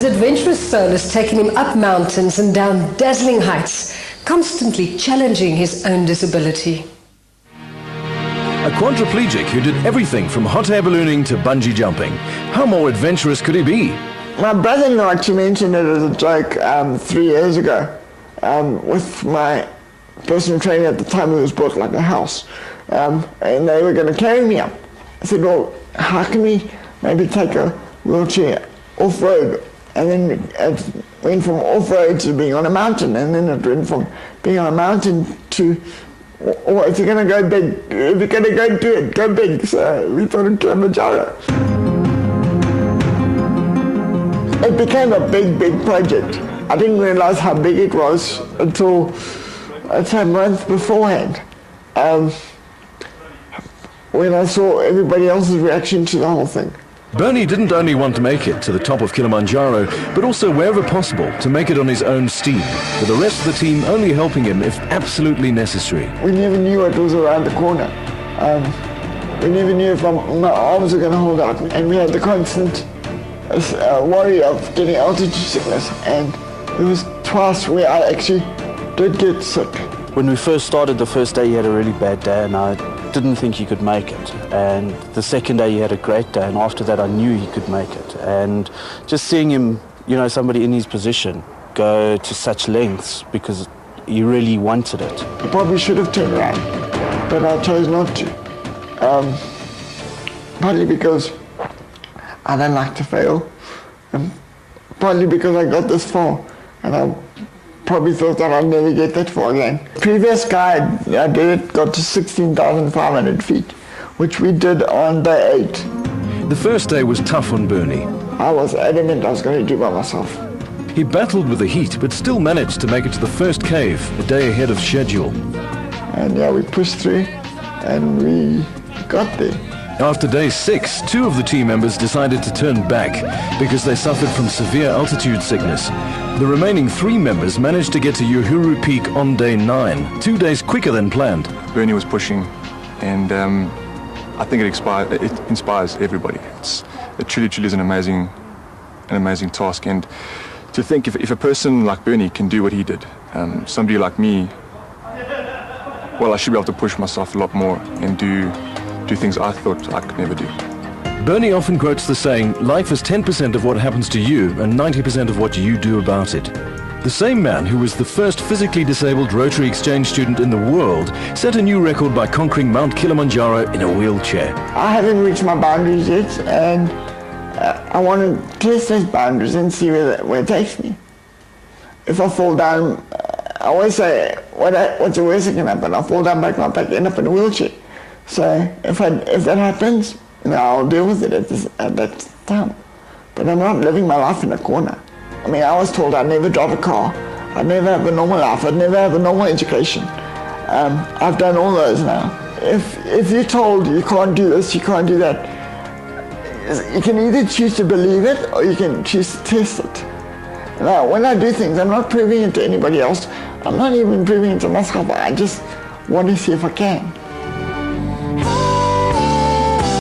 adventurous soul has taken him up mountains and down dazzling heights, constantly challenging his own disability. A quadriplegic who did everything from hot air ballooning to bungee jumping. How more adventurous could he be? My brother-in-law actually mentioned it as a joke 3 years ago with my personal trainer at the time who was built like a house. And they were going to carry me up. I said, well, how can we maybe take a wheelchair off-road? And then it went from off-road to being on a mountain, and then it went from being on a mountain to, oh, if you're going to go big, if you're going to go do it, go big. So we thought of Kilimanjaro. It became a big, big project. I didn't realize how big it was until, I'd say, a month beforehand. When I saw everybody else's reaction to the whole thing. Bernie didn't only want to make it to the top of Kilimanjaro, but also wherever possible to make it on his own steam, with the rest of the team only helping him if absolutely necessary. We never knew it was around the corner. We never knew if my arms were going to hold out, and we had the constant worry of getting altitude sickness, and it was twice where I actually did get sick. When we first started, the first day he had a really bad day, and I didn't think he could make it. And the second day he had a great day, and after that I knew he could make it. And just seeing him, you know, somebody in his position go to such lengths because he really wanted it. I probably should have turned around, but I chose not to. Partly because I don't like to fail, and partly because I got this far, and I probably thought that I'd never get that far again. Previous guy I did it got to 16,500 feet, which we did on day 8. The first day was tough on Bernie. I was adamant I was going to do by myself. He battled with the heat, but still managed to make it to the first cave, a day ahead of schedule. And yeah, we pushed through, and we got there. After day 6, 2 of the team members decided to turn back because they suffered from severe altitude sickness. The remaining 3 members managed to get to Uhuru Peak on day 9, 2 days quicker than planned. Bernie was pushing, and I think it inspires everybody. It truly is an amazing task, and to think if a person like Bernie can do what he did, somebody like me, well, I should be able to push myself a lot more and do things I thought I could never do. Bernie often quotes the saying, life is 10% of what happens to you and 90% of what you do about it. The same man who was the first physically disabled Rotary Exchange student in the world set a new record by conquering Mount Kilimanjaro in a wheelchair. I haven't reached my boundaries yet, and I want to test those boundaries and see where it takes me. If I fall down, I always say, what's the worst that can happen? I'll fall down, back up, end up in a wheelchair. So if that happens, I'll deal with it at that time. But I'm not living my life in a corner. I mean, I was told I'd never drive a car, I'd never have a normal life, I'd never have a normal education. I've done all those now. If you're told you can't do this, you can't do that, you can either choose to believe it or you can choose to test it. Now, when I do things, I'm not proving it to anybody else. I'm not even proving it to myself. I just want to see if I can.